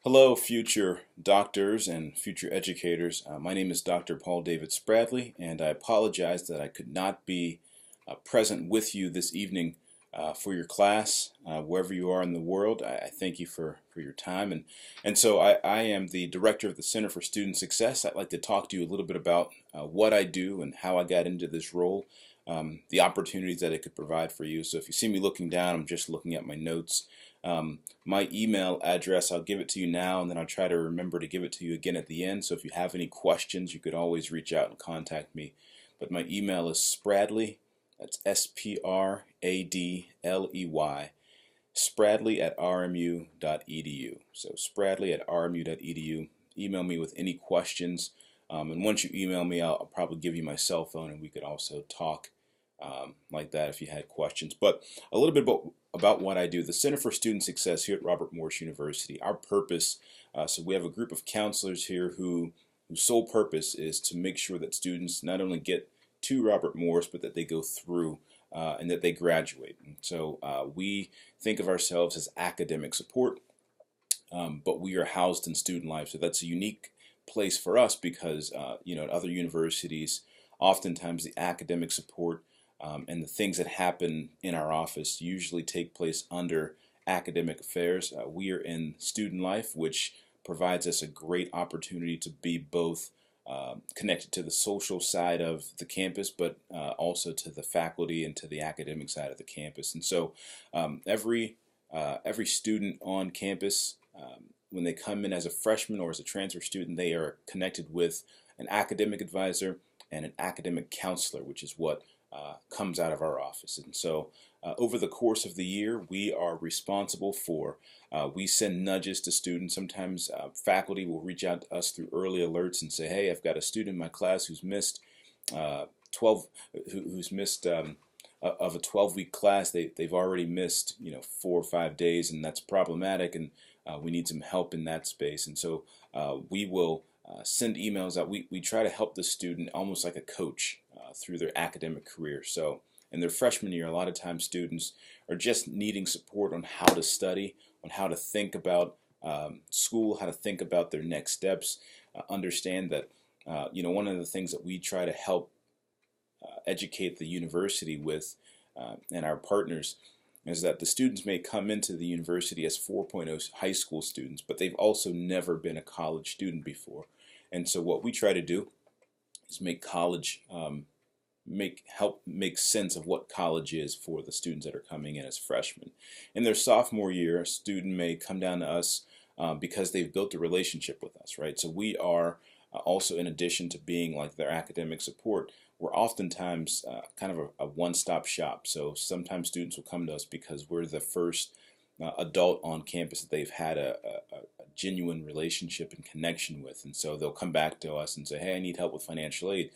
Hello, future doctors and future educators. My name is Dr. Paul David Spradley, and I apologize that I could not be present with you this evening for your class, wherever you are in the world. I thank you for your time. And so I am the director of the Center for Student Success. I'd like to talk to you a little bit about what I do and how I got into this role, the opportunities that it could provide for you. So if you see me looking down, I'm just looking at my notes. My email address, I'll give it to you now, and then I'll try to remember to give it to you again at the end. So if you have any questions, you could always reach out and contact me. But my email is Spradley, that's Spradley, Spradley at rmu.edu. So Spradley at rmu.edu. Email me with any questions. And once you email me, I'll probably give you my cell phone, and we could also talk like that if you had questions. But a little bit about what I do. The Center for Student Success here at Robert Morris University, our purpose, so we have a group of counselors here whose sole purpose is to make sure that students not only get to Robert Morris, but that they go through and that they graduate. And so we think of ourselves as academic support, but we are housed in student life. So that's a unique place for us because, at other universities, oftentimes the academic support and the things that happen in our office usually take place under academic affairs. We are in student life, which provides us a great opportunity to be both connected to the social side of the campus, but also to the faculty and to the academic side of the campus. And so every student on campus, when they come in as a freshman or as a transfer student, they are connected with an academic advisor and an academic counselor, which is what comes out of our office. And so over the course of the year, we are responsible for, we send nudges to students. Sometimes faculty will reach out to us through early alerts and say, hey, I've got a student in my class who's missed 12, who's missed of a 12-week class. They've already missed 4 or 5 days, and that's problematic, and we need some help in that space. And so we will send emails out. We try to help the student almost like a coach through their academic career. So in their freshman year, a lot of times students are just needing support on how to study, on how to think about school, how to think about their next steps, understand that one of the things that we try to help educate the university with and our partners is that the students may come into the university as 4.0 high school students, but they've also never been a college student before. And so what we try to do is make college, help make sense of what college is for the students that are coming in as freshmen. In their sophomore year, a student may come down to us because they've built a relationship with us, right? So we are also, in addition to being like their academic support, we're oftentimes kind of a one-stop shop. So sometimes students will come to us because we're the first adult on campus that they've had a genuine relationship and connection with. And so they'll come back to us and say, hey, I need help with financial aid.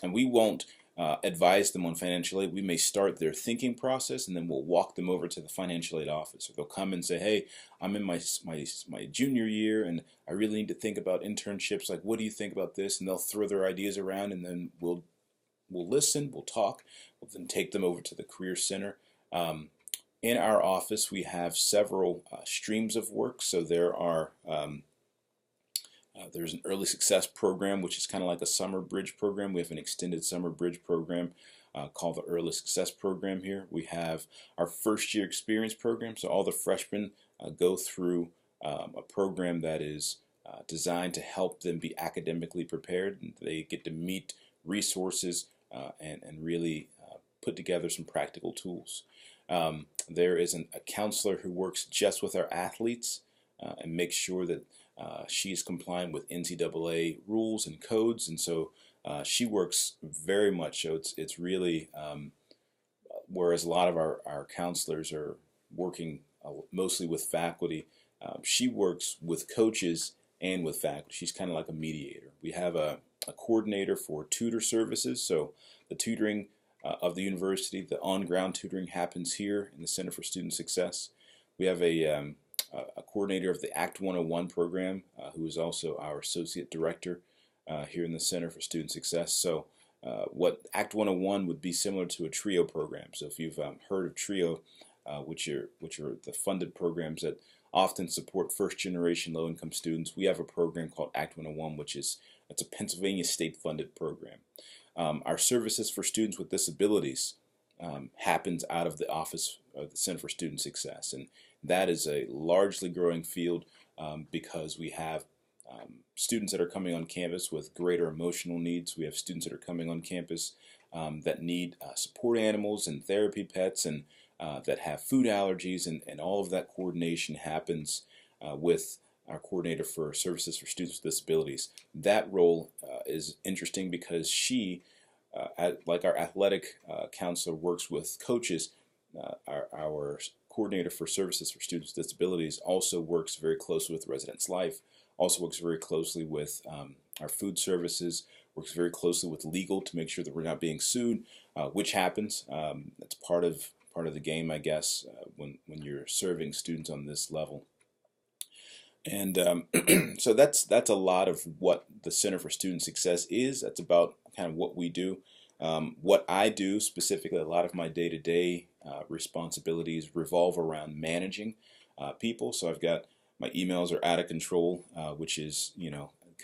And we won't advise them on financial aid. We may start their thinking process, and then we'll walk them over to the financial aid office. Or they'll come and say, hey, I'm in my junior year, and I really need to think about internships. Like, what do you think about this? And they'll throw their ideas around, and then we'll listen, we'll talk, we'll then take them over to the Career Center. In our office, we have several streams of work. So there's an early success program, which is kind of like a summer bridge program. We have an extended summer bridge program called the early success program here. We have our first year experience program. So all the freshmen go through a program that is designed to help them be academically prepared. And they get to meet resources and really put together some practical tools. There is a counselor who works just with our athletes and makes sure that she's compliant with NCAA rules and codes, and so she works very much. So it's really, whereas a lot of our counselors are working mostly with faculty, she works with coaches and with faculty. She's kind of like a mediator. We have a coordinator for tutor services, so the tutoring of the university, the on-ground tutoring happens here in the Center for Student Success. We have a coordinator of the Act 101 program, who is also our associate director here in the Center for Student Success. So what Act 101 would be similar to a TRIO program. So if you've heard of TRIO, which are the funded programs that often support first-generation low-income students. We have a program called Act 101, it's a Pennsylvania state-funded program. Our services for students with disabilities happens out of the Office of the Center for Student Success, and that is a largely growing field because we have students that are coming on campus with greater emotional needs. We have students that are coming on campus that need support animals and therapy pets, and that have food allergies, and all of that coordination happens with our coordinator for services for students with disabilities. That role is interesting because she, like our athletic counselor, works with coaches. Our coordinator for services for students with disabilities also works very closely with Residence Life, also works very closely with our food services, works very closely with legal to make sure that we're not being sued, which happens. That's part of the game, I guess, when you're serving students on this level. And so that's a lot of what the Center for Student Success is. That's about kind of what we do. What I do specifically, a lot of my day-to-day responsibilities revolve around managing people. So I've got my emails are out of control, which is,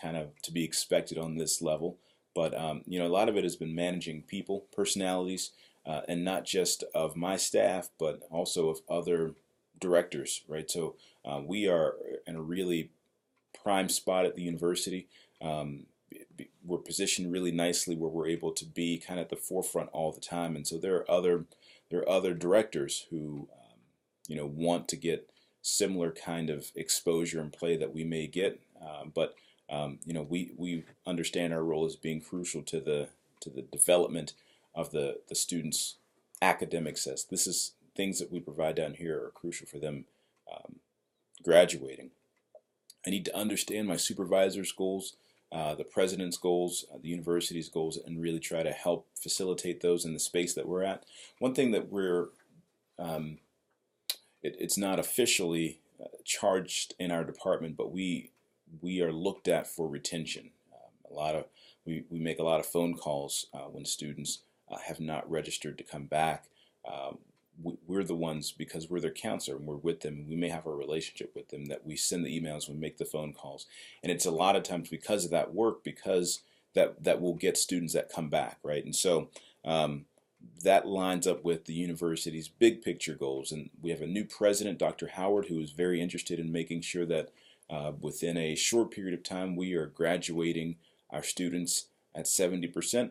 kind of to be expected on this level. But a lot of it has been managing people, personalities, and not just of my staff, but also of other directors, right? So we are in a really prime spot at the university. We're positioned really nicely where we're able to be kind of at the forefront all the time, and so there are other directors who want to get similar kind of exposure and play that we may get, but we understand our role as being crucial to the development of the students' academic success. This is things that we provide down here are crucial for them graduating. I need to understand my supervisor's goals, the president's goals, the university's goals, and really try to help facilitate those in the space that we're at. One thing that we're it's not officially charged in our department, but we are looked at for retention. We make a lot of phone calls when students have not registered to come back. We're the ones, because we're their counselor and we're with them, and we may have a relationship with them, that we send the emails, we make the phone calls, and it's a lot of times because of that work, because that will get students that come back, right? And so that lines up with the university's big picture goals. And we have a new president, Dr. Howard, who is very interested in making sure that within a short period of time we are graduating our students at 70%.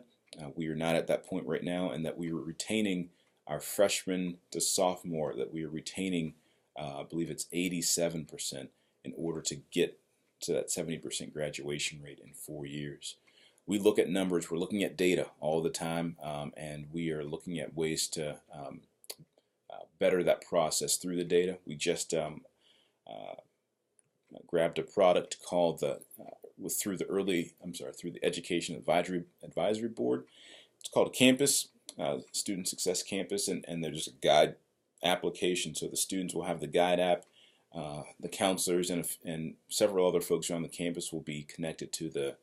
We are not at that point right now, and that we are retaining our freshman to sophomore, that we are retaining, I believe it's 87%, in order to get to that 70% graduation rate in 4 years. We look at numbers, we're looking at data all the time, and we are looking at ways to better that process through the data. We just grabbed a product called through the Education Advisory Board. It's called a Campus, Student Success Campus, and there's a guide application. So the students will have the guide app. The counselors and several other folks around the campus will be connected to the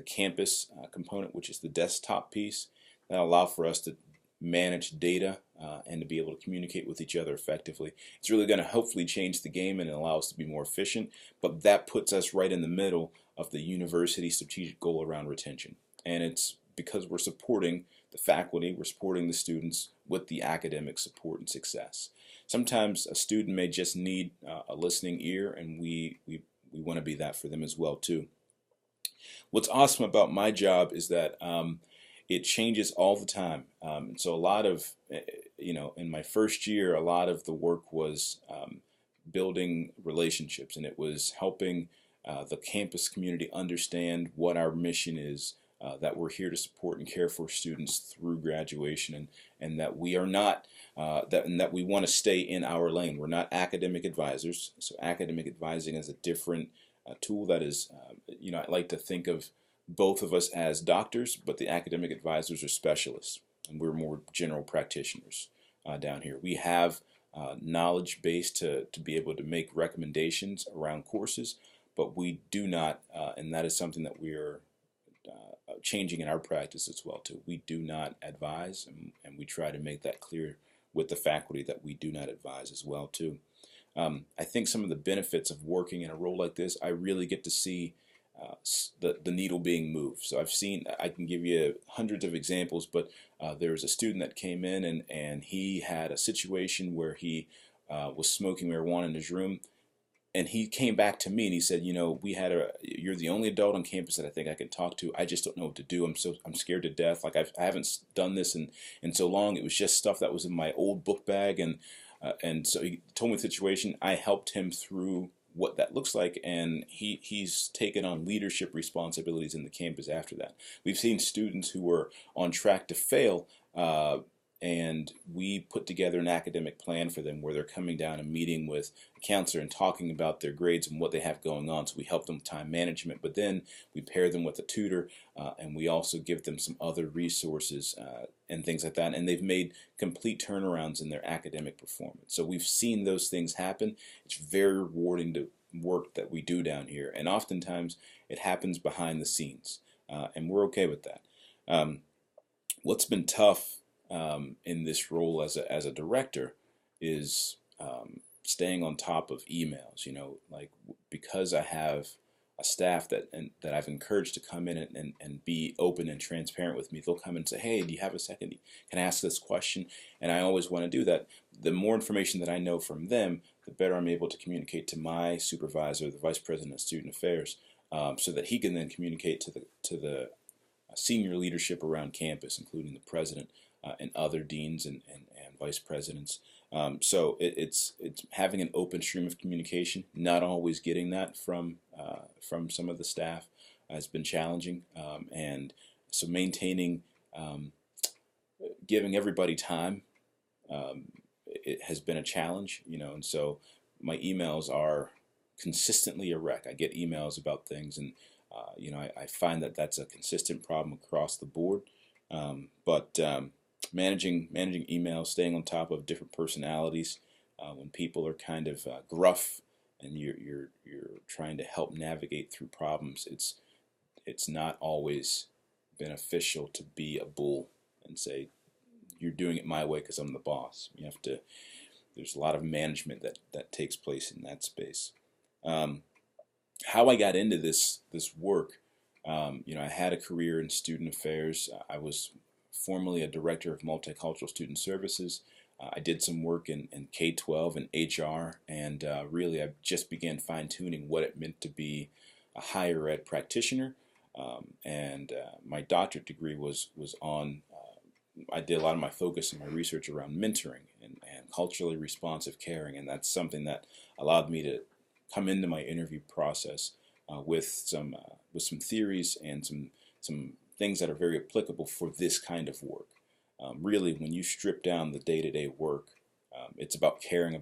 campus component, which is the desktop piece that allow for us to manage data and to be able to communicate with each other effectively. It's really going to hopefully change the game and allow us to be more efficient, but that puts us right in the middle of the university strategic goal around retention. And it's because we're supporting the faculty, we're supporting the students with the academic support and success. Sometimes a student may just need a listening ear, and we want to be that for them as well too. What's awesome about my job is that it changes all the time. And so a lot of, in my first year, a lot of the work was building relationships, and it was helping the campus community understand what our mission is, that we're here to support and care for students through graduation, and that we are not, that we want to stay in our lane. We're not academic advisors. So academic advising is a different tool that is, I like to think of both of us as doctors, but the academic advisors are specialists, and we're more general practitioners down here. We have knowledge base to be able to make recommendations around courses, but we do not, and that is something that we are changing in our practice as well too. We do not advise, and we try to make that clear with the faculty that we do not advise as well too. I think some of the benefits of working in a role like this, I really get to see the needle being moved. So I can give you hundreds of examples, but there was a student that came in and he had a situation where he was smoking marijuana in his room, and he came back to me and he said, you're the only adult on campus that I think I can talk to. I just don't know what to do. I'm scared to death. Like I haven't done this in so long. It was just stuff that was in my old book bag, and so he told me the situation. I helped him through what that looks like, and he's taken on leadership responsibilities in the campus after that. We've seen students who were on track to fail, and we put together an academic plan for them where they're coming down and meeting with a counselor and talking about their grades and what they have going on. So we help them with time management, but then we pair them with a tutor, and we also give them some other resources and things like that. And they've made complete turnarounds in their academic performance. So we've seen those things happen. It's very rewarding to work that we do down here, and oftentimes it happens behind the scenes, and we're okay with that. What's been tough in this role as a director is staying on top of emails. Like because I have a staff that I've encouraged to come in and be open and transparent with me. They'll come and say, "Hey, do you have a second? Can I ask this question?" And I always want to do that. The more information that I know from them, the better I'm able to communicate to my supervisor, the vice president of student affairs, so that he can then communicate to the senior leadership around campus, including the president and other deans and vice presidents. So it's having an open stream of communication. Not always getting that from some of the staff has been challenging, and so maintaining, giving everybody time, it has been a challenge. And so my emails are consistently a wreck. I get emails about things, and I find that that's a consistent problem across the board. But managing emails, staying on top of different personalities, when people are kind of gruff, and you're trying to help navigate through problems, it's not always beneficial to be a bull and say you're doing it my way because I'm the boss. There's a lot of management that takes place in that space. How I got into this work, I had a career in student affairs. I was formerly a director of multicultural student services. I did some work in K-12 and HR, and really I just began fine-tuning what it meant to be a higher ed practitioner. And my doctorate degree was on, I did a lot of my focus and my research around mentoring and culturally responsive caring, and that's something that allowed me to come into my interview process with some theories and some things that are very applicable for this kind of work. Really, when you strip down the day-to-day work, it's about caring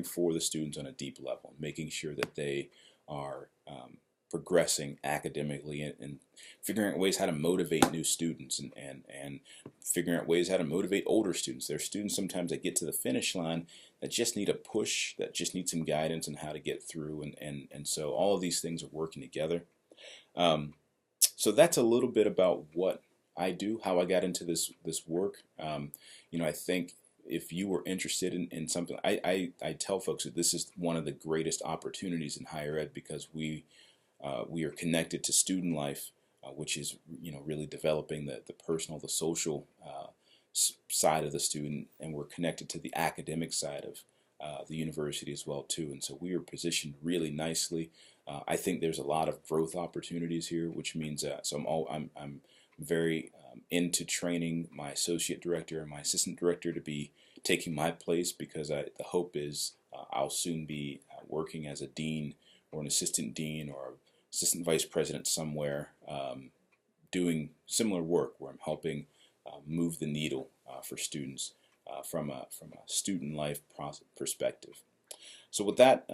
for the students on a deep level, making sure that they are progressing academically, and figuring out ways how to motivate new students, and figuring out ways how to motivate older students. There are students sometimes that get to the finish line that just need a push, that just need some guidance on how to get through, and so all of these things are working together. So that's a little bit about what I do, how I got into this work. I think if you were interested in something, I tell folks that this is one of the greatest opportunities in higher ed, because we are connected to student life, which is really developing the personal, the social side of the student, and we're connected to the academic side of the university as well too. And so we are positioned really nicely. I think there's a lot of growth opportunities here, which means I'm very into training my associate director and my assistant director to be taking my place, because the hope is I'll soon be working as a dean or an assistant dean or assistant vice president somewhere, doing similar work where I'm helping move the needle for students from a student life perspective. So with that,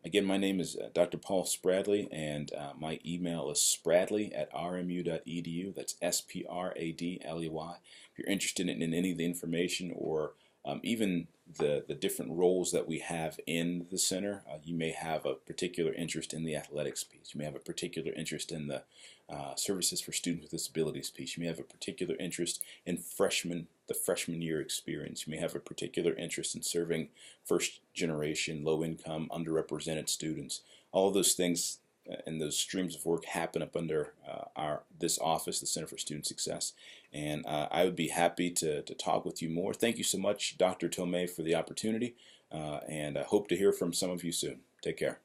again, my name is Dr. Paul Spradley, and my email is spradley@rmu.edu. That's Spradley. If you're interested in any of the information, or even the different roles that we have in the center. You may have a particular interest in the athletics piece. You may have a particular interest in the services for students with disabilities piece. You may have a particular interest in the freshman year experience. You may have a particular interest in serving first generation, low income, underrepresented students. All of those things and those streams of work happen up under this office, the Center for Student Success. And I would be happy to talk with you more. Thank you so much, Dr. Tomei, for the opportunity, and I hope to hear from some of you soon. Take care.